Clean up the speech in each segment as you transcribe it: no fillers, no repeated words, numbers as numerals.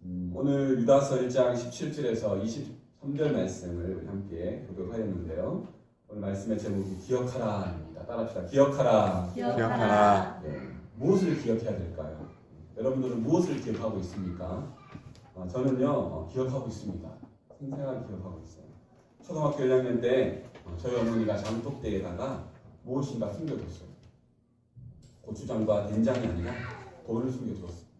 오늘 유다서 1장 17절에서 23절 말씀을 우리 함께 교독하였는데요. 오늘 말씀의 제목이 기억하라입니다. 따라합시다. 기억하라. 기억하라. 네. 무엇을 기억해야 될까요? 여러분들은 무엇을 기억하고 있습니까? 저는요, 기억하고 있습니다. 생생하게 기억하고 있어요. 초등학교 1학년 때 저희 어머니가 장독대에다가 무엇인가 숨겨뒀어요. 고추장과 된장이 아니라 돌을 숨겨두었어요.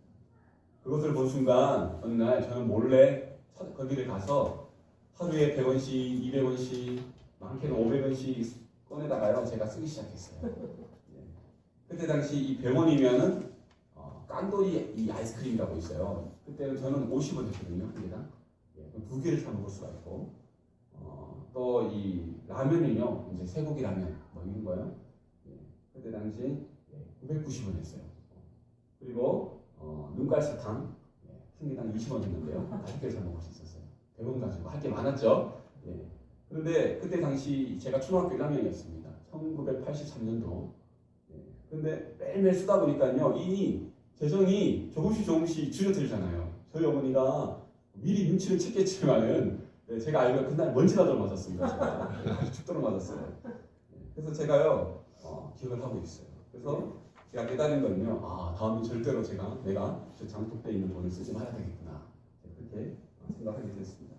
그것을 본 순간 어느 날 저는 몰래 거기를 가서 하루에 100원씩, 200원씩, 많게는 500원씩 꺼내다가요 제가 쓰기 시작했어요. 그때 당시 이 100원이면은 깐돌이 이 아이스크림이라고 있어요. 그때는 저는 50원 했거든요. 한 개당. 두 개를 사 먹을 수가 있고 또 이 라면은요 이제 쇠고기 라면 뭐 이런 거요. 그때 당시 990원 했어요. 그리고 눈깔 사탕 한 개당 20원이었는데요. 5개를 사 먹을 수 있었어요. 100원 가지고 할 게 많았죠. 그런데 그때 당시 제가 초등학교 1학년이었습니다. 1983년도. 그런데 매일매일 쓰다 보니까요 이 재정이 조금씩 줄어들잖아요. 저희 어머니가 미리 눈치를 챘겠지만은 제가 알기로 그날 먼지나도록 맞았습니다. 제가 죽도록 맞았어요. 그래서 제가요 기억을 하고 있어요. 그래서 제가 깨달은 거는요, 다음은 절대로 내가 저 장독대에 있는 돈을 쓰지 말아야 되겠구나. 그렇게 생각하게 됐습니다.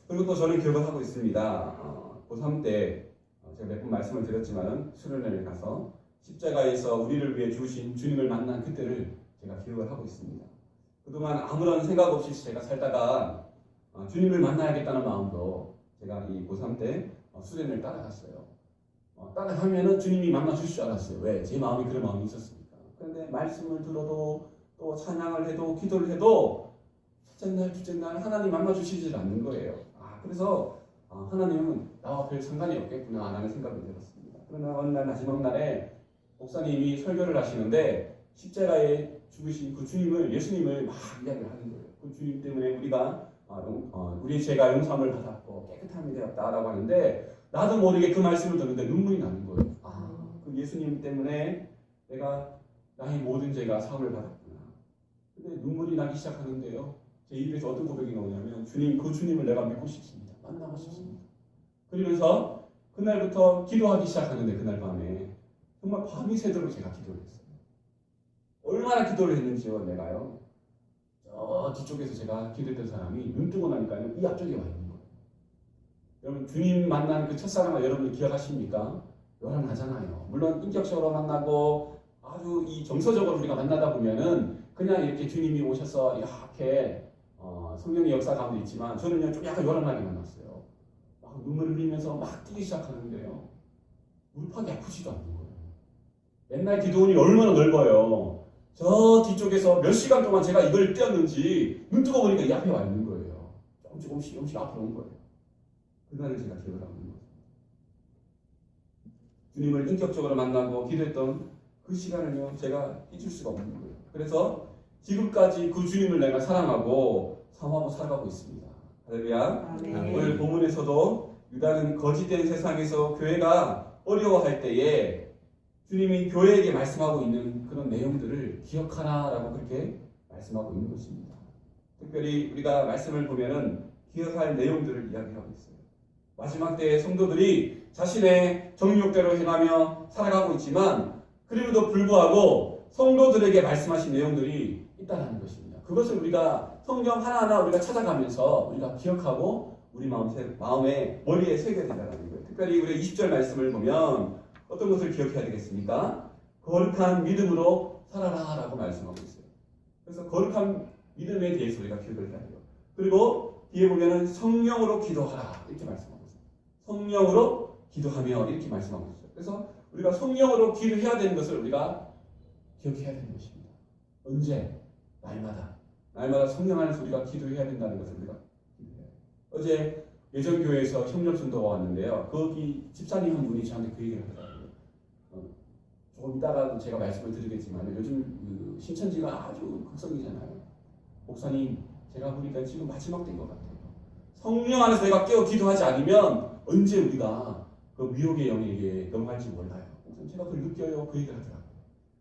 그리고 또 저는 기억을 하고 있습니다. 고3 때 제가 몇 번 말씀을 드렸지만은 수련회를 가서 십자가에서 우리를 위해 주신 주님을 만난 그때를 제가 기억을 하고 있습니다. 그동안 아무런 생각 없이 제가 살다가 주님을 만나야겠다는 마음으로 제가 이 고3 때 수련회를 따라갔어요. 따라가면은 주님이 만나 주실 줄 알았어요. 왜? 제 마음이 그런 마음이 있었으니까. 그런데 말씀을 들어도 또 찬양을 해도 기도를 해도 첫째 날, 둘째 날 하나님 만나 주시질 않는 거예요. 그래서 하나님은 나와 별 상관이 없겠구나 라는 생각이 들었습니다. 그러나 어느 날 마지막 날에 목사님이 설교를 하시는데 십자가에 죽으신 그 주님을, 예수님을 막 이야기를 하는 거예요. 그 주님 때문에 우리가 우리 죄가 용서함을 받았고 깨끗함이 되었다라고 하는데 나도 모르게 그 말씀을 듣는데 눈물이 나는 거예요. 그 예수님 때문에 내가 나의 모든 죄가 사함을 받았구나. 근데 눈물이 나기 시작하는데요. 제 입에서 어떤 고백이 나오냐면 그 주님을 내가 믿고 싶습니다. 만나고 싶습니다. 그러면서 그날부터 기도하기 시작하는데 그날 밤에 정말 밤이 새도록 제가 기도를 했어요. 얼마나 기도를 했는지요, 내가요. 저 뒤쪽에서 제가 기도했던 사람이 눈 뜨고 나니까요, 이 앞쪽에 와 있는 거예요. 여러분, 주님 만난 그 첫사랑을 여러분이 기억하십니까? 요란하잖아요. 물론 인격적으로 만나고 아주 이 정서적으로 우리가 만나다 보면은 그냥 이렇게 주님이 오셔서 이렇게 성령의 역사 가운데 있지만 저는요 좀 약간 요란하게 만났어요. 막 눈물을 흘리면서 막 뛰기 시작하는데요. 물팍이 아프지도 않는 거예요. 옛날 기도원이 얼마나 넓어요. 저 뒤쪽에서 몇 시간 동안 제가 이걸 뛰었는지 눈 뜨고 보니까 이 앞에 와 있는 거예요. 조금씩 앞으로 온 거예요. 그날을 제가 기억을 하고 있는 거예요. 주님을 인격적으로 만나고 기도했던 그 시간을요 제가 잊을 수가 없는 거예요. 그래서 지금까지 그 주님을 내가 사랑하고 사모하고 살아가고 있습니다. 할렐루야. 오늘 본문에서도 유다는 거짓된 세상에서 교회가 어려워할 때에 주님이 교회에게 말씀하고 있는 그런 내용들을 기억하라라고 그렇게 말씀하고 있는 것입니다. 특별히 우리가 말씀을 보면은 기억할 내용들을 이야기하고 있어요. 마지막 때의 성도들이 자신의 정욕대로 행하며 살아가고 있지만 그럼에도 불구하고 성도들에게 말씀하신 내용들이 있다는 것입니다. 그것을 우리가 성경 하나하나 우리가 찾아가면서 우리가 기억하고 우리 마음에 머리에 새겨야 된다는 거예요. 특별히 우리 20절 말씀을 보면 어떤 것을 기억해야 되겠습니까? 거룩한 믿음으로 살아라라고 말씀하고 있어요. 그래서 거룩한 믿음에 대해서 우리가 기억을 해야 돼요. 그리고 뒤에 보면은 성령으로 기도하라 이렇게 말씀하고 있어요. 성령으로 기도하며 이렇게 말씀하고 있어요. 그래서 우리가 성령으로 기도해야 되는 것을 우리가 기억해야 되는 것입니다. 언제? 날마다 성령 안에서 우리가 기도해야 된다는 것을 우리가 기도해야 돼요. 어제 예전교회에서 협력전도가 왔는데요. 거기 집사님 한 분이 저한테 그 얘기를 하더라고요. 조금 이따가도 제가 말씀을 드리겠지만 요즘 신천지가 아주 극성이잖아요. 목사님 제가 보니까 지금 마지막 때인 것 같아요. 성령 안에서 내가 깨어 기도하지 않으면 언제 우리가 그 미혹의 영에게 넘어갈지 몰라요. 제가 그걸 느껴요. 그 얘기를 하더라고요.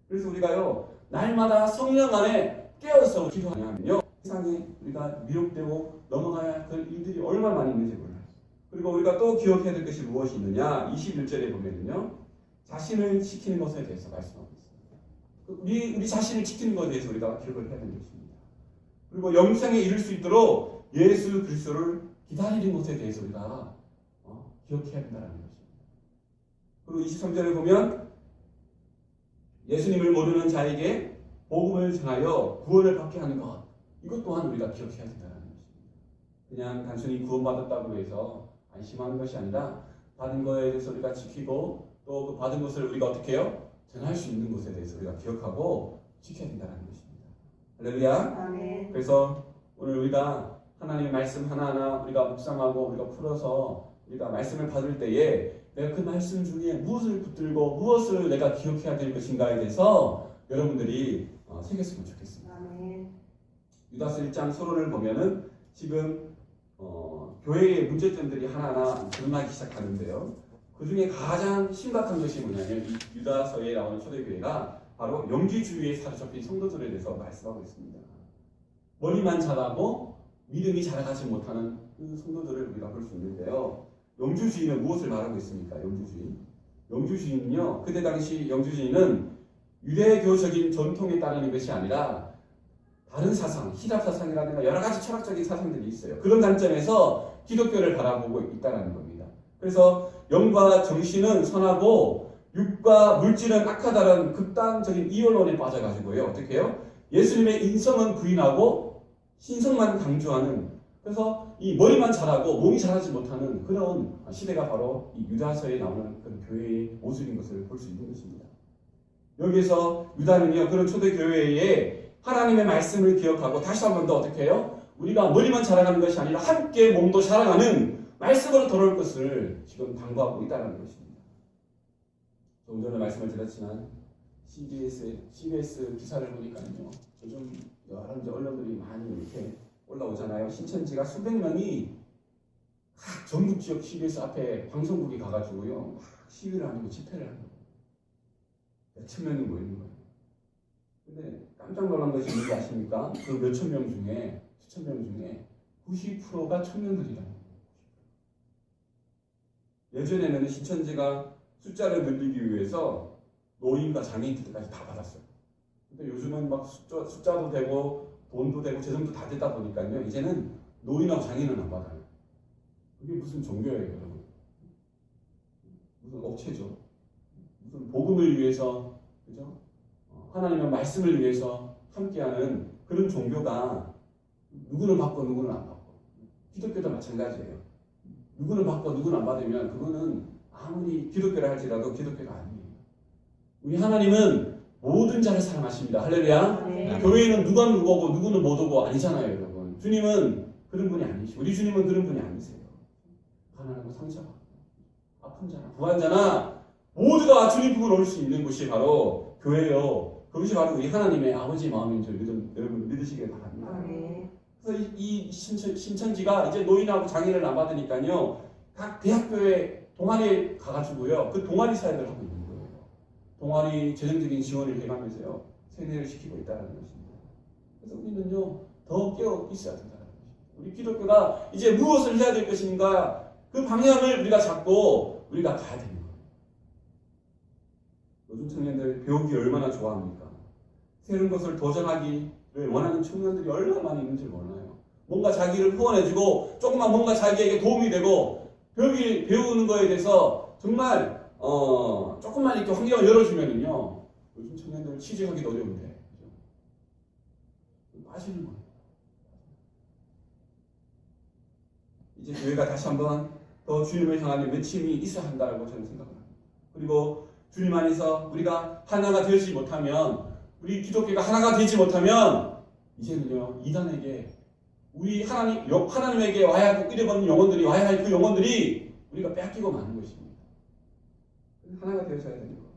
그래서 우리가요 날마다 성령 안에 깨어서 기도하면요 세상에 우리가 미혹되고 넘어가야 할 그런 일들이 얼마나 많이 있는지 몰라요. 그리고 우리가 또 기억해야 될 것이 무엇이 있느냐? 21절에 보면요, 자신을 지키는 것에 대해서 말씀하고 있습니다. 우리 자신을 지키는 것에 대해서 우리가 기억을 해야 되는 것입니다. 그리고 영생에 이를 수 있도록 예수 그리스도를 기다리는 것에 대해서 우리가 기억해야 된다는 것입니다. 그리고 23절에 보면 예수님을 모르는 자에게 복음을 전하여 구원을 받게 하는 것, 이것 또한 우리가 기억해야 된다는 것입니다. 그냥 단순히 구원받았다고 해서 안심하는 것이 아니라 받은 것에 대해서 우리가 지키고 또 그 받은 것을 우리가 어떻게 해요? 전할 수 있는 것에 대해서 우리가 기억하고 지켜야 된다는 것입니다. 할렐루야. 아멘. 그래서 오늘 우리가 하나님의 말씀 하나하나 우리가 묵상하고 우리가 풀어서 우리가 말씀을 받을 때에 내가 그 말씀 중에 무엇을 붙들고 무엇을 내가 기억해야 될 것인가에 대해서 여러분들이 새겼으면 좋겠습니다. 아멘. 유다서 1장 서론을 보면은 지금 교회의 문제점들이 하나하나 드러나기 시작하는데요. 그 중에 가장 심각한 것이 뭐냐면 이 유다서에 나오는 초대교회가 바로 영지주의에 사로잡힌 성도들에 대해서 말씀하고 있습니다. 머리만 자라고 믿음이 자라가지 못하는 그 성도들을 우리가 볼 수 있는데요. 영주주의는 무엇을 말하고 있습니까? 영주주의는요, 그때 당시 영주주의는 유대교적인 전통에 따르는 것이 아니라 다른 사상, 히랍 사상이라든가 여러 가지 철학적인 사상들이 있어요. 그런 관점에서 기독교를 바라보고 있다는 겁니다. 그래서 영과 정신은 선하고 육과 물질은 악하다는 극단적인 이원론에 빠져가지고요. 어떻게 해요? 예수님의 인성은 부인하고 신성만 강조하는, 그래서 이 머리만 자라고 몸이 자라지 못하는 그런 시대가 바로 이 유다서에 나오는 그런 교회의 모습인 것을 볼 수 있는 것입니다. 여기에서 유다는요, 그런 초대교회에 하나님의 말씀을 기억하고 다시 한 번 더 어떻게 해요? 우리가 머리만 자라가는 것이 아니라 함께 몸도 자라가는 말씀으로 돌아올 것을 지금 당부하고 있다는 것입니다. 조금 전에 말씀을 드렸지만 CBS 기사를 보니까요, 요즘 여러 언론들이 많이 이렇게 올라오잖아요. 신천지가 수백 명이 각 전국 지역 CBS 앞에 방송국에 가가지고요, 막 시위를 하고 집회를 하는 거예요. 몇천 명이 모이는 거예요. 근데 깜짝 놀란 것이 뭔지 아십니까? 그 몇천 명 중에, 수천 명 중에 90%가 청년들이라는 거예요. 예전에는 신천지가 숫자를 늘리기 위해서 노인과 장애인들까지 다 받았어요. 근데 요즘은 막 숫자도 되고 돈도 되고 재정도 다 됐다 보니까요, 이제는 노인하고 장애인은 안 받아요. 그게 무슨 종교예요, 여러분? 무슨 업체죠? 무슨 복음을 위해서, 그죠? 하나님의 말씀을 위해서 함께하는 그런 종교가 누구는 받고 누구는 안 받고, 기독교도 마찬가지예요. 누구는 받고 누구는 안 받으면 그거는 아무리 기독교라 할지라도 기독교가 아니에요. 우리 하나님은 모든 자를 사랑하십니다. 할렐루야. 네. 교회는 누가 누구고 누구는 못 오고 아니잖아요, 여러분. 주님은 그런 분이 아니시고 우리 주님은 그런 분이 아니세요. 가난하고 상처받고 아픈 자나 부한 자나 모두가 주님 품으로 올 수 있는 곳이 바로 교회요. 그것이 바로 우리 하나님의 아버지 마음인 줄 여러분 믿으시길 바랍니다. 네. 그래서 이 신천지가 이제 노인하고 장애를 안 받으니까요, 각 대학교에 동아리에 가가지고요, 그 동아리 사역을 하고 있는 거예요. 동아리 재정적인 지원을 해가면서요, 세뇌를 시키고 있다는 것입니다. 그래서 우리는요, 더 깨어 있어야 된다는 것입니다. 우리 기독교가 이제 무엇을 해야 될 것인가, 그 방향을 우리가 잡고 우리가 가야 되는 거예요. 요즘 청년들 배우기 얼마나 좋아합니까? 새로운 것을 도전하기를 원하는 청년들이 얼마나 많이 있는지 몰라요. 뭔가 자기를 후원해주고 조금만 뭔가 자기에게 도움이 되고 배우는 거에 대해서 정말 조금만 이렇게 환경을 열어주면은요, 요즘 청년들 취직하기도 어려운데 빠지는 거예요. 이제 교회가 다시 한번 더 주님을 향하는 외침이 있어야 한다고 저는 생각합니다. 그리고 주님 안에서 우리가 하나가 되지 못하면, 우리 기독교가 하나가 되지 못하면 이제는요, 이단에게 우리 하나님에게 와야 할 잃어버린 영혼들이 와야 할 그 영혼들이 우리가 뺏기고 마는 것입니다. 하나가 되어져야 되는 거예요.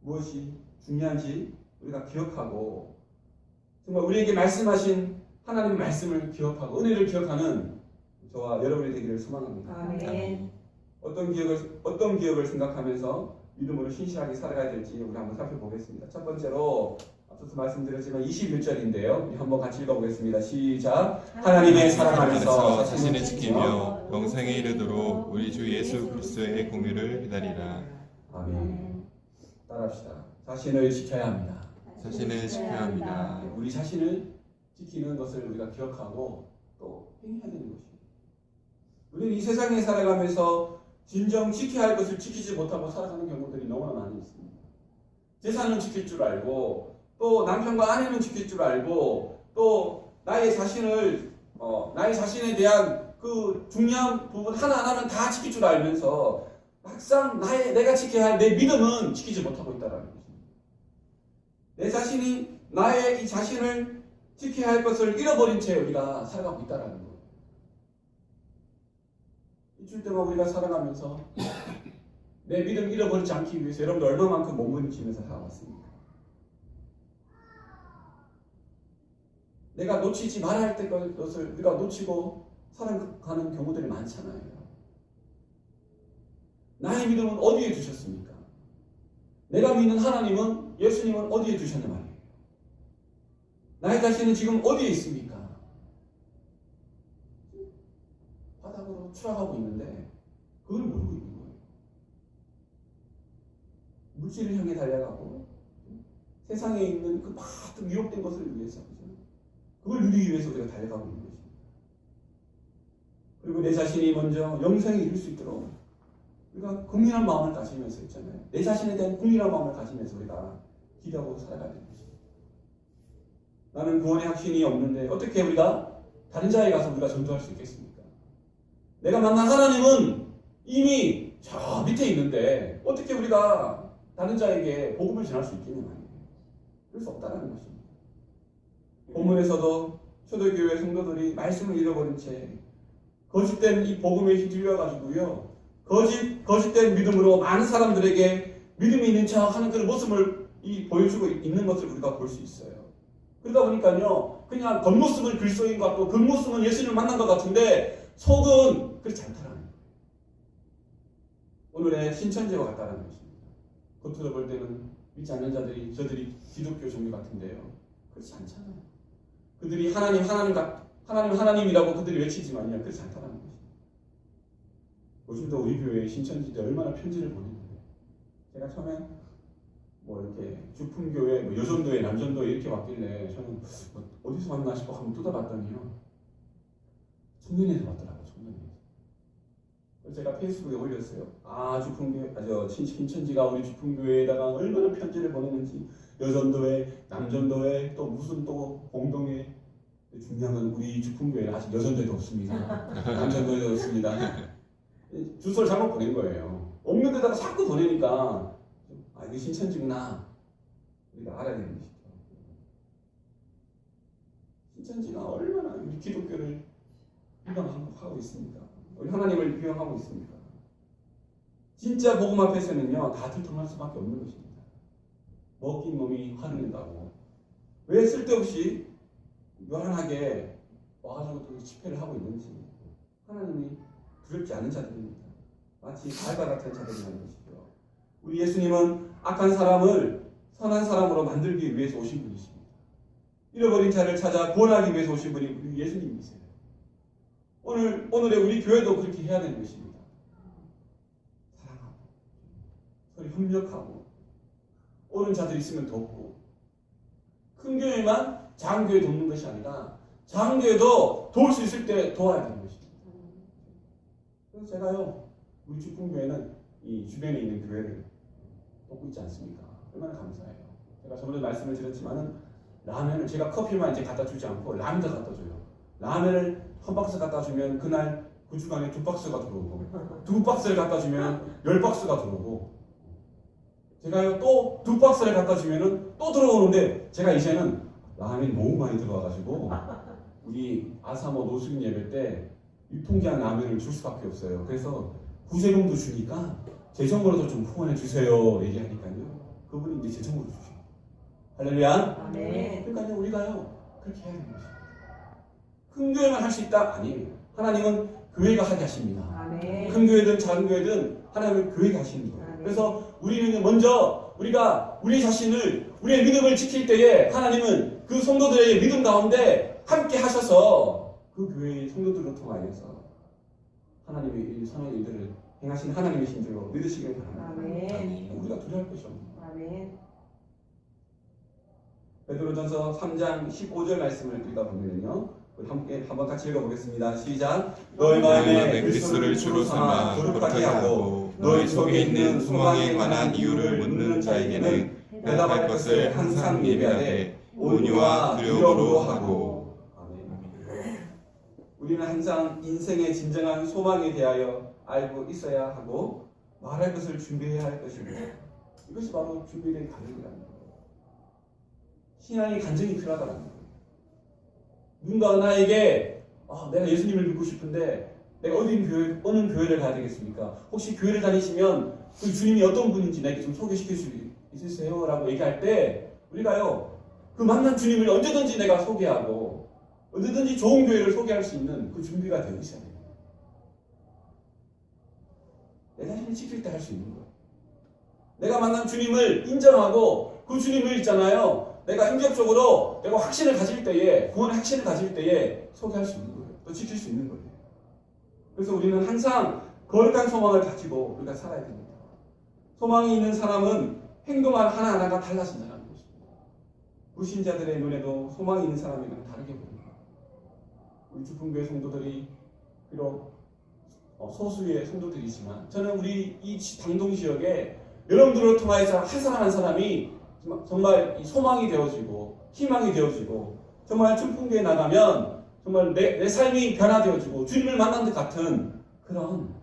무엇이 중요한지 우리가 기억하고 정말 우리에게 말씀하신 하나님의 말씀을 기억하고 은혜를 기억하는 저와 여러분이 되기를 소망합니다. 아멘. 어떤 기억을 생각하면서 믿음으로 신실하게 살아가야 될지 우리 한번 살펴보겠습니다. 첫 번째로 앞서서 말씀드렸지만 21절인데요. 우리 한번 같이 읽어보겠습니다. 시작. 하나님의 사랑하면서 자신을 지키며 영생에 이르도록 우리 주 예수 그리스도의 공유를 기다리라. 아멘. 따라합시다. 자신을 지켜야 합니다. 자신을 지켜야 합니다. 우리 자신을 지키는 것을 우리가 기억하고 또 행해야 되는 것입니다. 우리는 이 세상에 살아가면서 진정 지켜야 할 것을 지키지 못하고 살아가는 경우들이 너무나 많이 있습니다. 재산은 지킬 줄 알고 또 남편과 아내는 지킬 줄 알고 또 나의 자신을 나의 자신에 대한 그 중요한 부분 하나하나는 다 지킬 줄 알면서 막상 내가 지켜야 할 내 믿음은 지키지 못하고 있다는 것입니다. 내 자신이 나의 이 자신을 지켜야 할 것을 잃어버린 채 우리가 살아가고 있다는 거예요. 일주일 동안 우리가 살아가면서 내 믿음 잃어버리지 않기 위해서 여러분들 얼마만큼 몸부림치면서 살아왔습니까? 내가 놓치지 말아야 할 것을 우리가 놓치고 살아가는 경우들이 많잖아요. 나의 믿음은 어디에 두셨습니까? 내가 믿는 하나님은, 예수님은 어디에 두셨냐 말이에요. 나의 자신은 지금 어디에 있습니까? 바닥으로 추락하고 있는데 그걸 모르고 있는 거예요. 물질을 향해 달려가고 세상에 있는 그 많은 유혹된 것을 위해서 그걸 누리기 위해서 우리가 달려가고 있는 것입니다. 그리고 내 자신이 먼저 영생에 이룰 수 있도록 우리가 국민한 마음을 가지면서 있잖아요. 내 자신에 대한 국민한 마음을 가지면서 우리가 기도하고 살아가야 되는 것입니다. 나는 구원의 확신이 없는데 어떻게 우리가 다른 자에 가서 우리가 전도할 수 있겠습니까? 내가 만난 하나님은 이미 저 밑에 있는데 어떻게 우리가 다른 자에게 복음을 전할 수 있겠냐 말이에요. 그럴 수 없다는 것입니다. 본문에서도 초대교회 성도들이 말씀을 잃어버린 채 거짓된 이 복음에 휘둘려 가지고요, 거짓된 믿음으로 많은 사람들에게 믿음이 있는 척 하는 그런 모습을 보여주고 있는 것을 우리가 볼 수 있어요. 그러다 보니까요, 그냥 겉모습은 그리스도인 것 같고 겉모습은 예수님을 만난 것 같은데 속은 그렇지 않다는 거예요. 오늘의 신천지와 같다는 것입니다. 겉으로 볼 때는 믿지 않는 자들이 저들이 기독교 종교 같은데요, 그렇지 않잖아요. 그들이 하나님이라고 그들이 외치지만요, 그렇지 않다는 것입니다. 요즘도 우리 교회에 신천지들이 얼마나 편지를 보내는데, 제가 처음에 이렇게 주품교회, 여전도회, 남전도회 이렇게 왔길래 저는 어디서 왔나 싶어 한번 뜯어봤더니요, 청년에서 왔더라고요. 청년에서. 그래서 제가 페이스북에 올렸어요. 신천지가 우리 주품교회에다가 얼마나 편지를 보내는지, 여전도회, 남전도회, 또 무슨 또 공동회. 중요한 건 우리 주품교회는 아직 여전도회도 없습니다. 남전도회도 없습니다. 주소를 잘못 보낸 거예요. 없는 데다가 자꾸 보내니까 이게 신천지구나 우리가 알아야 되는 것이죠. 신천지가 얼마나 우리 기독교를 비방하고 있습니까? 우리 하나님을 비방하고 있습니까? 진짜 복음 앞에서는요, 다 들통날 수밖에 없는 것입니다. 먹긴 놈이 화를 낸다고. 왜 쓸데없이 요란하게 와가지고 또 집회를 하고 있는지. 하나님이 두렵지 않은 자들입니다. 마치 달과 같은 자들이라는 것이죠. 우리 예수님은 악한 사람을 선한 사람으로 만들기 위해서 오신 분이십니다. 잃어버린 자를 찾아 구원하기 위해서 오신 분이 우리 예수님이세요. 오늘의 우리 교회도 그렇게 해야 되는 것입니다. 사랑하고 서로 협력하고 오는 자들이 있으면 돕고, 큰 교회만 작은 교회 돕는 것이 아니라 작은 교회도 도울 수 있을 때 도와야 되는 것입니다. 그래서 제가요, 우리 주품교회는 이 주변에 있는 교회를 돕고 있지 않습니까? 얼마나 감사해요. 제가 저번에 말씀을 드렸지만은 라면을 제가 커피만 이제 갖다 주지 않고 라면도 갖다 줘요. 라면을 한 박스 갖다 주면 그날 그 주간에 2박스가 들어오고, 2박스를 갖다 주면 10박스가 들어오고, 제가요 또 2박스를 갖다 주면은 또 들어오는데, 제가 이제는 라면이 너무 많이 들어와가지고 우리 아사모 노숙인 예배 때 유통기한 라면을 줄 수밖에 없어요. 그래서 구제금도 주니까 재정으로도 좀 후원해 주세요 얘기하니까요, 그분이 이제 재정으로 주셔요. 할렐루야. 네. 그러니까 우리가요 그렇게 해야 되는 것입니다. 큰 교회만 할 수 있다? 아니에요. 하나님은 교회가 하게 하십니다. 아멘. 큰 교회든 작은 교회든 하나님은 교회가 하시는 거예요. 아멘. 그래서 우리는 먼저 우리가 우리 자신을 우리의 믿음을 지킬 때에 하나님은 그 성도들의 믿음 가운데 함께 하셔서 그 교회의 성도들을 통하여서 하나님의 이 선한 일들을 행하신 하나님의 신줄로 믿으시길 바랍니다. 아멘. 우리가 두려울 것이 없는 아멘. 베드로전서 3장 15절 말씀을 읽어보면요. 우리 함께 한번 같이 읽어보겠습니다. 시작. 너희 마음에 그리스도를 주로 삼아 거룩하게 하고 너희 속에 있는 소망에 관한 이유를 묻는 자에게는 대답할 것을 항상 예비하되 온유와 두려움으로 하고. 아멘. 우리는 항상 인생의 진정한 소망에 대하여 알고 있어야 하고 말할 것을 준비해야 할 것입니다. 이것이 바로 준비된 간증이라는 거예요. 신앙의 간증이 필요하다는 거예요. 누군가 나에게 내가 예수님을 믿고 싶은데 내가 어느 교회를 가야 되겠습니까? 혹시 교회를 다니시면 그 주님이 어떤 분인지 내게 좀 소개시킬 수 있으세요? 라고 얘기할 때 우리가요 그 만난 주님을 언제든지 내가 소개하고 언제든지 좋은 교회를 소개할 수 있는 그 준비가 되어 있어야 돼요. 내 자신을 지킬 때 할 수 있는 거예요. 내가 만난 주님을 인정하고 그 주님을 있잖아요. 내가 인격적으로 내가 확신을 가질 때에 구원의 확신을 가질 때에 소개할 수 있는 거예요. 또 지킬 수 있는 거예요. 그래서 우리는 항상 거룩한 소망을 가지고 우리가 살아야 됩니다. 소망이 있는 사람은 행동할 하나하나가 달라진다는 것입니다. 불신자들의 눈에도 소망이 있는 사람에게는 다르게 보입니다. 우리 주품교회 성도들이 비록 소수의 성도들이지만 저는 우리 이 당동 지역에 여러분들을 통해서 한 사람 한 사람이 정말 소망이 되어지고 희망이 되어지고 정말 춘풍교에 나가면 정말 내 삶이 변화되어지고 주님을 만난 것 같은 그런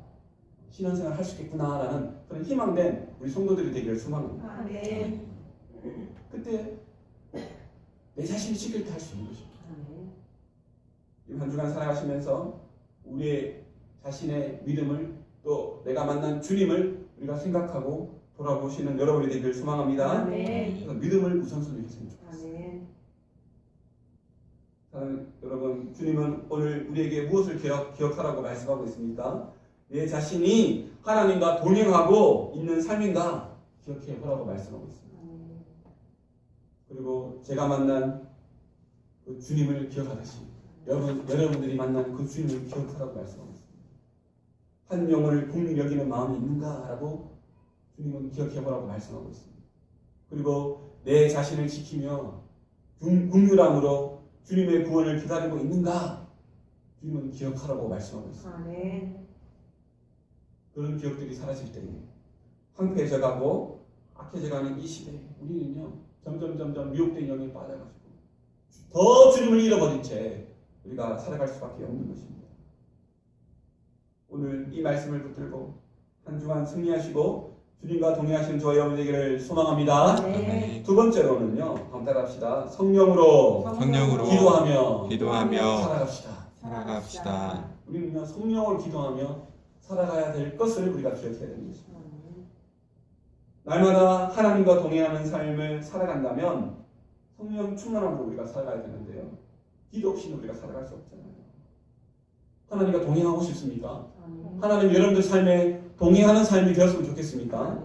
신앙생활을 할 수 있겠구나라는 그런 희망된 우리 성도들이 되기를 소망합니다. 아멘. 그때 내 자신을 지킬 때 할 수 있는 것입니다. 이 한 주간 살아가시면서 우리의 자신의 믿음을 또 내가 만난 주님을 우리가 생각하고 돌아보시는 여러분이 되기를 소망합니다. 아멘. 그래서 믿음을 우선순위로 했으면 좋겠습니다. 아멘. 사랑하는 여러분, 주님은 오늘 우리에게 무엇을 기억하라고 말씀하고 있습니까? 내 자신이 하나님과 동행하고 있는 삶인가 기억해 보라고 말씀하고 있습니다. 그리고 제가 만난 그 주님을 기억하듯이 여러분들이 만난 그 주님을 기억하라고 말씀하고 있습니다. 한 영혼을 국리 여기는 마음이 있는가라고 주님은 기억해 보라고 말씀하고 있습니다. 그리고 내 자신을 지키며 긍휼함으로 주님의 구원을 기다리고 있는가 주님은 기억하라고 말씀하고 있습니다. 아멘. 그런 기억들이 사라질 때에 황폐해져가고 악해져가는 이 시대에 우리는요 점점 미혹된 영에 빠져가지고 더 주님을 잃어버린 채 우리가 살아갈 수밖에 없는 것입니다. 오늘 이 말씀을 붙들고 한 주간 승리하시고 주님과 동행하시는 저와 여러분 되기를 소망합니다. 아멘. 두 번째로는요 한번 따라합시다. 성령으로 기도하며 살아갑시다. 우리는요 성령으로 기도하며 살아가야 될 것을 우리가 기억해야 되는 것입니다. 날마다 하나님과 동행하는 삶을 살아간다면 성령 충만함으로 우리가 살아가야 되는데요. 기도 없이는 우리가 살아갈 수 없잖아요. 하나님과 동행하고 싶습니까? 하나님 여러분들 삶에 동행하는 삶이 되었으면 좋겠습니까?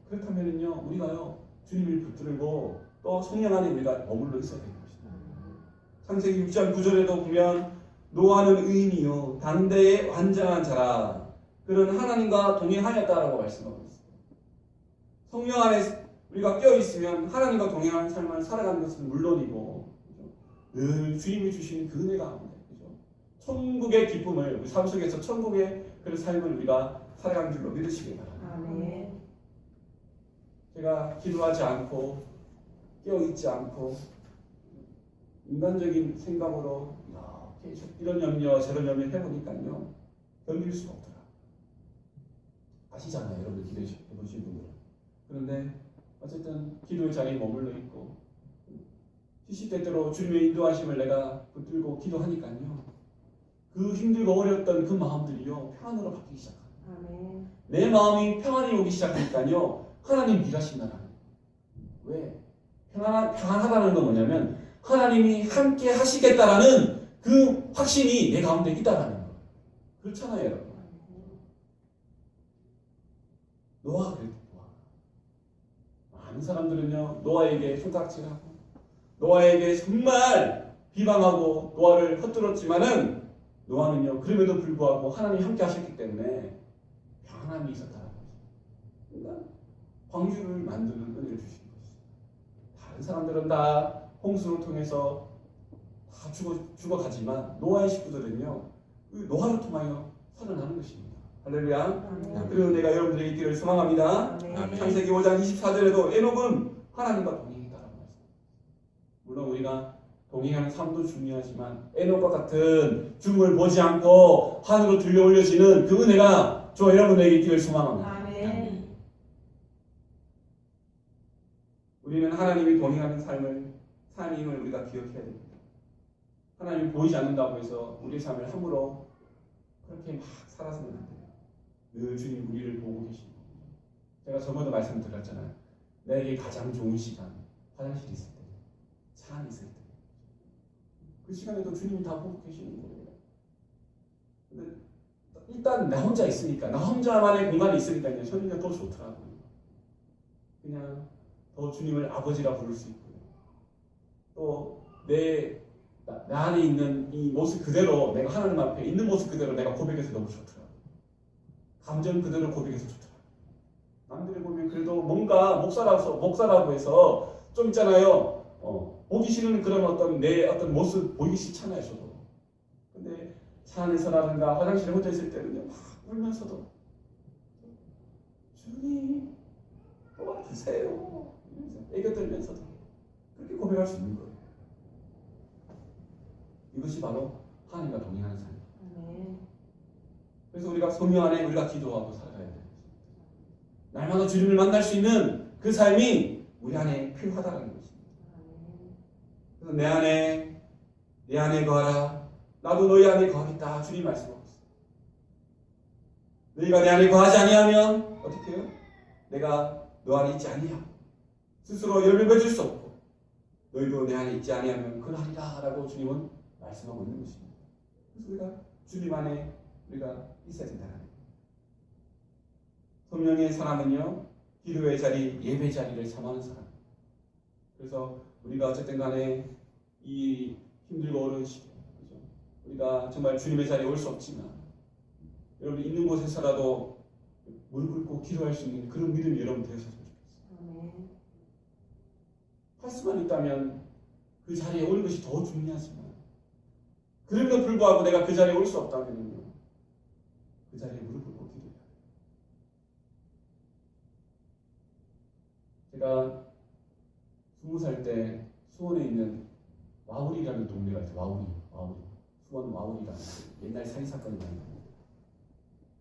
그렇다면요 우리가요 주님을 붙들고 또 성령 안에 우리가 머물러 있어야 되는 것입니다. 창세기 6장 9절에도 보면 노아는 의인이요 당대의 완전한 자라 그런 하나님과 동행하였다라고 말씀하고 있습니다. 성령 안에 우리가 껴있으면 하나님과 동행하는 삶을 살아가는 것은 물론이고 늘 주님이 주시는 그 은혜 가운데 천국의 기쁨을 우리 삶 속에서 천국의 그런 삶을 우리가 살아가는 줄로 믿으시기 바랍니다. 아멘. 제가 기도하지 않고 깨어있지 않고 인간적인 생각으로 이런 염려 저런 염려 해보니까요 견딜 수가 없더라. 아시잖아요 여러분들 기도해보신 분들은. 그런데 어쨌든 기도의 자리에 머물러 있고 시시때때로 주님의 인도하심을 내가 붙들고 기도하니까요 그 힘들고 어려웠던 그 마음들이요 평안으로 바뀌기 시작합니다. 아멘. 내 마음이 평안이 오기 시작하니까요 하나님 일하신다는 왜? 평안하다는 건 뭐냐면 하나님이 함께 하시겠다라는 그 확신이 내 가운데 있다라는 거. 그렇잖아요 여러분. 노아가 그랬고 다른 사람들은요 노아에게 손가락질하고 노아에게 정말 비방하고 노아를 헛들었지만은 노아는요 그럼에도 불구하고 하나님이 함께 하셨기 때문에 평안함이 있었다는 거죠. 그러니까 광주를 만드는 은혜를 주신 것이죠. 다른 사람들은 다 홍수를 통해서 다 죽어가지만 노아의 식구들은요 그 노아를 통하여 살아나는 것입니다. 할렐루야. 그리고 내가 여러분들에게 있기를 소망합니다. 아멘. 창세기 5장 24절에도 에녹은 하나님과 동행했다라고 말씀합니다. 물론 우리가 동행하는 삶도 중요하지만 에녹과 같은 죽음을 보지 않고 하늘로 들려 올려지는 그 은혜가 저와 여러분에게 있기를 소망합니다. 아멘. 우리는 하나님이 동행하는 삶임을 우리가 기억해야 됩니다. 하나님이 보이지 않는다고 해서 우리의 삶을 함부로 그렇게 막 살아서는 안 돼요. 늘 주님 우리를 보고 계십니다. 제가 저번에 말씀드렸잖아요. 내게 가장 좋은 시간, 화장실 있을 때, 차 안에 있을 때. 그 시간에도 주님이 다 보고 계시는 거예요. 근데 일단 나 혼자 있으니까, 나 혼자만의 공간이 있으니까요. 저는 더 좋더라고요. 그냥 더 주님을 아버지라 부를 수 있고요. 또 나 안에 있는 이 모습 그대로 내가 하나님 앞에 있는 모습 그대로 내가 고백해서 너무 좋더라고요. 감정 그대로 고백해서 좋더라고요. 남들이 보면 그래도 뭔가 목사라고 해서 좀 있잖아요. 보기 싫은 그런 내 모습 보이기 싫잖아요, 저도. 근데 차 안에서라든가 화장실에 혼자 있을 때는요, 막 울면서도 주님 도와주세요. 애교들면서도 그렇게 고백할 수 있는 거예요. 이것이 바로 하나님과 동행하는 삶이에요. 그래서 우리가 성령 안에 우리가 기도하고 살아야 돼요. 날마다 주님을 만날 수 있는 그 삶이 우리 안에 필요하다는 것입니다. 그래서 내 안에 거하라. 나도 너희 안에 거하겠다. 주님 말씀하고 있어요. 너희가 내 안에 거하지 아니하면 어떻게 해요? 내가 너 안에 있지 아니하고 스스로 열매 맺을 수 없고 너희도 내 안에 있지 아니하면 그러하리라 라고 주님은 말씀하고 있는 것입니다. 그래서 우리가 주님 안에 우리가 있어야 된다는 거예요. 성령의 사람은요 기도의 자리, 예배 자리를 삼하는 사람. 그래서 우리가 어쨌든 간에 이 힘들고 어려운 시기, 그죠? 우리가 정말 주님의 자리에 올 수 없지만 여러분 있는 곳에서라도 무릎 꿇고 기도할 수 있는 그런 믿음이 여러분 되셨으면 좋겠어요. 할 수만 있다면 그 자리에 오는 것이 더 중요하지만 그럼에도 불구하고 내가 그 자리에 올 수 없다면요 그 자리에 무릎 꿇고 기도해야 돼요. 제가 20살 때 수원에 있는 와우리라는 동네가 있어요. 와우리. 수원 와우리라는 옛날 살인 사건이 많이 나요.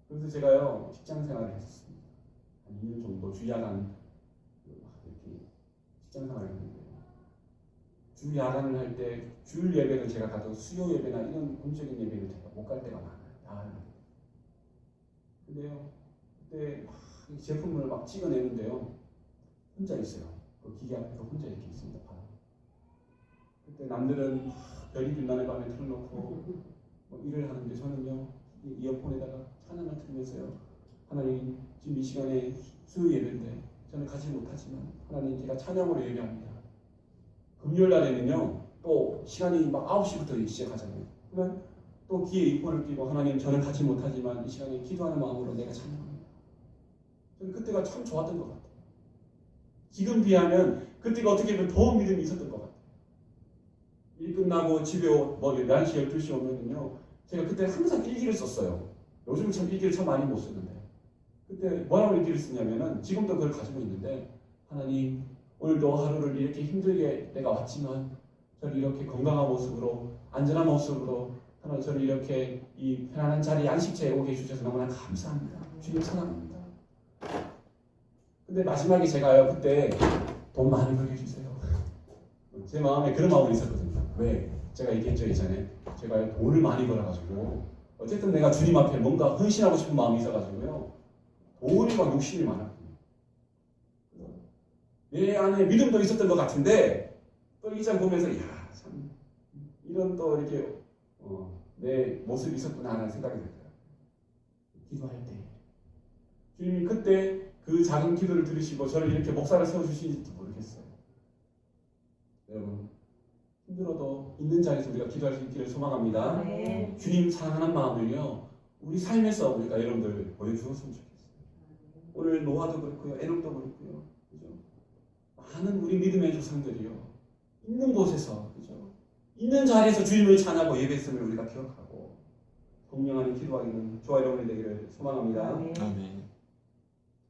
그래서 제가요 직장 생활을 했었습니다. 한 2년 정도 주야간 이렇게 직장 생활을 했는데 주 야간을 할 때 주일 예배는 제가 가도 수요 예배나 이런 공적인 예배는 제가 못 갈 때가 많아요. 야간을. 근데요 그때 막 제품을 막 찍어내는데요 혼자 있어요. 그 기계 앞에서 혼자 이렇게 있습니다. 그때 남들은 별이 빛나는 밤에 틀어놓고 뭐 일을 하는데 저는요 이어폰에다가 찬양을 들으면서요 하나님 지금 이 시간에 수요 예배인데 저는 가지 못하지만 하나님 제가 찬양으로 예배합니다. 금요일 날에는요 또 시간이 막 9시부터 시작하잖아요. 그러면 또 귀에 이어폰을 끼고 하나님 저는 가지 못하지만 이 시간에 기도하는 마음으로 내가 찬양합니다. 저는 그때가 참 좋았던 것 같아요. 지금 비하면 그때가 어떻게 보면 더 믿음이 있었던 것 같아요. 일 끝나고 집에 11시, 12시 오면은요 제가 그때 항상 일기를 썼어요. 요즘은 참 일기를 참 많이 못 쓰는데 그때 뭐라고 일기를 쓰냐면은 지금도 그걸 가지고 있는데 하나님 오늘도 하루를 이렇게 힘들게 내가 왔지만 저를 이렇게 건강한 모습으로 안전한 모습으로 하나님 저를 이렇게 이 편안한 자리에 안식처에 오게 해주셔서 너무나 감사합니다. 주님 사랑합니다. 근데 마지막에 제가요 그때 돈 많이 벌게 해주세요. 제 마음에 그런 마음이 있었거든요. 왜? 제가 얘기했죠 예전에 제가 돈을 많이 벌어가지고 어쨌든 내가 주님 앞에 뭔가 헌신하고 싶은 마음이 있어가지고요 돈이 막 욕심이 많았거든요. 내 안에 믿음도 있었던 것 같은데 또 이 장 보면서 야 참 이런 또 이렇게 내 모습이 있었구나 하는 생각이 들더라고요. 기도할 때 주님이 그때 그 작은 기도를 들으시고 저를 이렇게 목사를 세워주시는지도 모르겠어요. 여러분 힘들어도 있는 자리에서 우리가 기도할 수 있기를 소망합니다. 네. 주님 사랑하는 마음을요 우리 삶에서 우리가 여러분들 보여주었으면 좋겠어요. 오늘 노아도 그렇고요, 에녹도 그렇고요, 그죠? 많은 우리 믿음의 조상들이요 있는 곳에서, 그죠? 있는 자리에서 주님을 찬하고 예배했음을 우리가 기억하고 성령 안에 기도하기는 저와 여러분이 되기를 소망합니다. 아멘.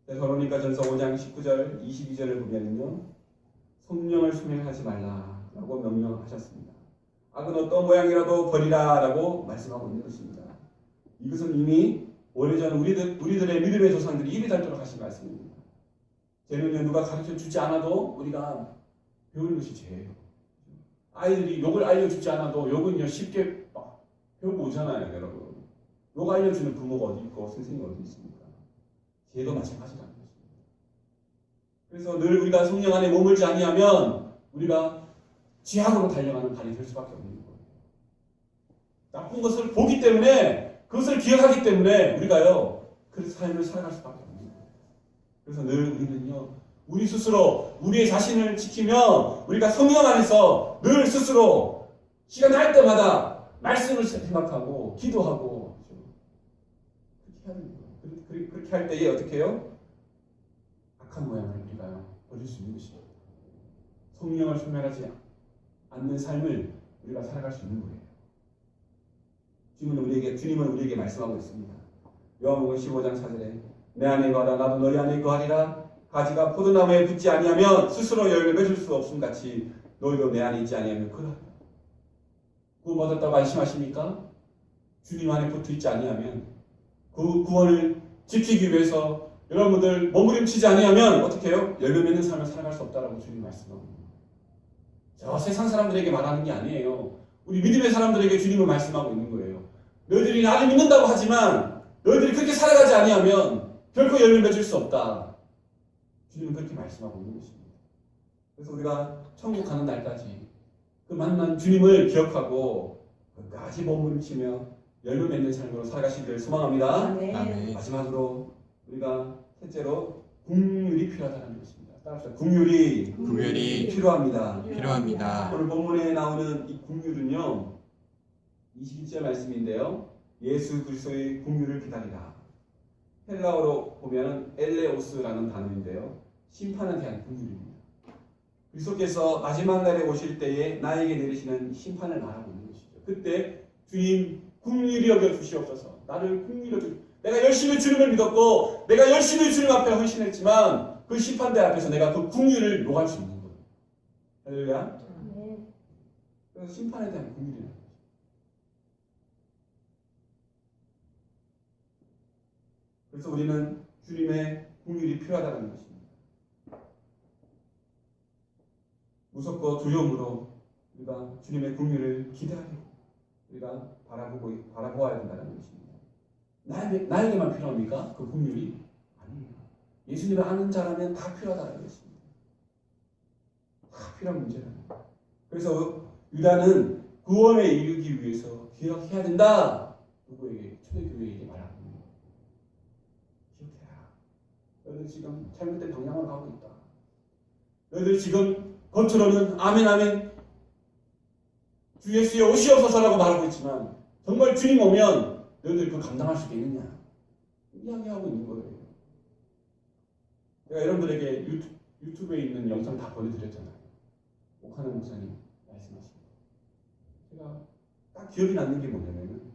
데살로니가전서 5장 19절 22절을 보면요 성령을 소멸하지 말라라고 명령하셨습니다. 악은 어떤 모양이라도 버리라라고 말씀하고 있는 것입니다. 이것은 이미 오래전 우리들의 믿음의 조상들이 입이 닳도록 하신 말씀입니다. 죄는요 누가 가르쳐 주지 않아도 우리가 배우는 것이 죄예요. 아이들이 욕을 알려주지 않아도 욕은요 쉽게 막 배우고 오잖아요, 여러분. 욕 알려주는 부모가 어디 있고 선생님이 어디 있습니까? 죄도 마찬가지라는 것입니다. 그래서 늘 우리가 성령 안에 머물지 아니하면 우리가 죄악으로 달려가는 발이 될 수밖에 없는 거예요. 나쁜 것을 보기 때문에 그것을 기억하기 때문에 우리가요 그 삶을 살아갈 수밖에 없는 거예요. 그래서 늘 우리는요 우리 스스로 우리의 자신을 지키면 우리가 성령 안에서 늘 스스로 시간 날 때마다 말씀을 생각하고 기도하고 그렇게 해야 됩니다. 그렇게 할 때에 어떻게 해요? 악한 모양을 우리가 버릴 수 있는 것입니다. 성령을 소멸하지 않는 삶을 우리가 살아갈 수 있는 거예요. 주님은 우리에게 말씀하고 있습니다. 요한복음 15장 4절에 내 안에 거하라 나도 너희 안에 거하리라. 가지가 포도나무에 붙지 아니하면 스스로 열매 맺을 수 없음 같이 너희도 내 안에 있지 아니하면 그러하라. 구원 받았다고 안심하십니까? 주님 안에 붙어 있지 아니하면 그 구원을 지키기 위해서 여러분들 몸부림치지 아니하면 어떻게 해요? 열매 맺는 삶을 살아갈 수 없다라고 주님 말씀합니다. 저 세상 사람들에게 말하는 게 아니에요. 우리 믿음의 사람들에게 주님은 말씀하고 있는 거예요. 너희들이 나를 믿는다고 하지만 너희들이 그렇게 살아가지 아니하면 결코 열매 맺을 수 없다. 주님은 그렇게 말씀하고 있는 것입니다. 그래서 우리가 천국 가는 날까지 그 만난 주님을 기억하고 끝까지 몸부림치며 열매 맺는 삶으로 살아가시기를 소망합니다. 아멘. 마지막으로 우리가 셋째로 국률이 필요하다는 것입니다. 따라합시다. 국률이 필요합니다. 필요합니다. 오늘 본문에 나오는 이 국률은요 21절 말씀인데요 예수 그리스도의 국률을 기다리라. 헬라어로 보면 엘레오스라는 단어인데요 심판에 대한 국률입니다. 그리스도께서 마지막 날에 오실 때에 나에게 내리시는 심판을 말하고 있는 것이죠. 그때 주님 국률이 여겨 주시옵소서. 나를 국률이 여겨. 내가 열심히 주님을 믿었고 내가 열심히 주님 앞에 헌신했지만 그 심판대 앞에서 내가 그 국률을 요구할 수 있는 거예요. 할렐루야. 그래서 심판에 대한 국률이에요. 그래서 우리는 주님의 국률이 필요하다는 것입니다. 무섭고 두려움으로 우리가 주님의 국률을 기대하고 우리가 바라보아야 된다는 것입니다. 나에게만 필요합니까? 그 국률이? 아니에요. 예수님을 아는 자라면 다 필요하다는 것입니다. 다 필요한 문제랍니다. 그래서 유다는 구원에 이르기 위해서 기억해야 된다. 누구에게? 초대교회에게 말하고 있는 거예요. 기억해라. 너희들 지금 잘못된 방향으로 가고 있다. 너희들 지금 겉으로는 아멘 아멘 주 예수의 오시옵소서라고 말하고 있지만 정말 주님 오면 너희들 그걸 감당할 수 있겠느냐 이야기하고 있는 거예요. 제가 여러분들에게 유튜브에 있는 영상 다 보내드렸잖아요. 옥하는 목사님 말씀하십니다. 제가 딱 기억이 남는 게 뭐냐면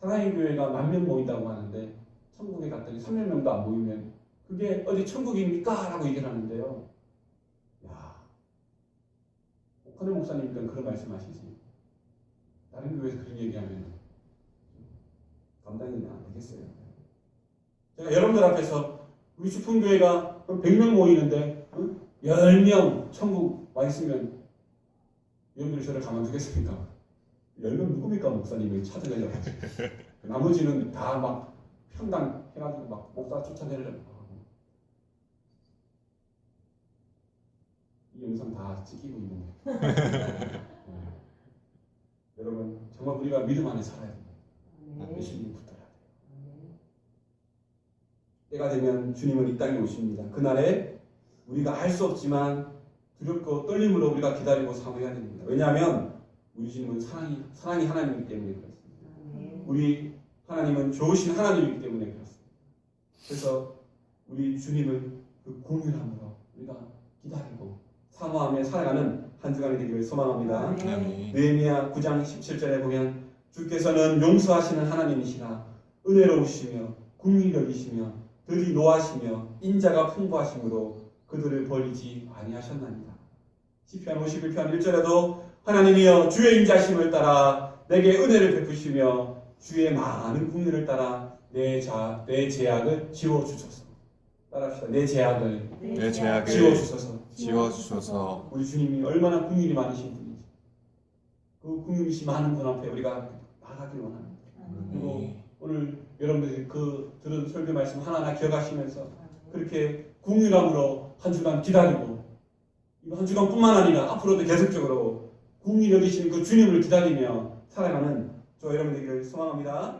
사랑의 교회가 10,000명 모인다고 하는데 천국에 갔더니 3,000명도 안 모이면 그게 어디 천국입니까? 라고 얘기를 하는데요. 야, 옥하는 목사님께는 그런 말씀하시지. 다른 교회에서 그런 얘기하면 감당이 안 되겠어요. 제가 여러분들 앞에서 우리 축풍교회가 100명 모이는데 10명 천국 와 있으면 여러분들이 저를 가만두겠습니까? 10명 누굽니까? 목사님을 찾아내려고 하지. 나머지는 다 막 평당 해가지고 막 목사 쫓아내려고 하고 이 영상 다 찍히고 있는데 여러분 정말 우리가 믿음 안에 살아야 됩니다. 열심히 붙어야 돼요. 때가 되면 주님은 이 땅에 오십니다. 그날에 우리가 알 수 없지만 두렵고 떨림으로 우리가 기다리고 사모해야 됩니다. 왜냐하면 우리 주님은 사랑이 하나님이기 때문에 그렇습니다. 우리 하나님은 좋으신 하나님이기 때문에 그렇습니다. 그래서 우리 주님을 그 공유함으로 우리가 기다리고 사모하며 살아가는 한 주간이 되기를 소망합니다. 아멘. 느헤미야 9장 17절에 보면 주께서는 용서하시는 하나님이시라 은혜로우시며 긍휼히 여기시며 덜이 노하시며 인자가 풍부하심으로 그들을 버리지 아니하셨나이다. 시편 51편 1절에도 하나님이여 주의 인자심을 따라 내게 은혜를 베푸시며 주의 많은 긍휼을 따라 내 죄악을 지워주소서. 따라합시다. 내 죄악을 지워주소서. 지워주소서. 우리 주님이 얼마나 긍휼이 많으신 분인지 그 긍휼이 많은 분 앞에 우리가 나가길 원합니다. 그리고 오늘 여러분들이 그 들은 설교 말씀 하나하나 기억하시면서 그렇게 긍휼함으로 한 주간 기다리고 이거 한 주간뿐만 아니라 앞으로도 계속적으로 긍휼히 여기시는 그 주님을 기다리며 살아가는 저 여러분들에게 소망합니다.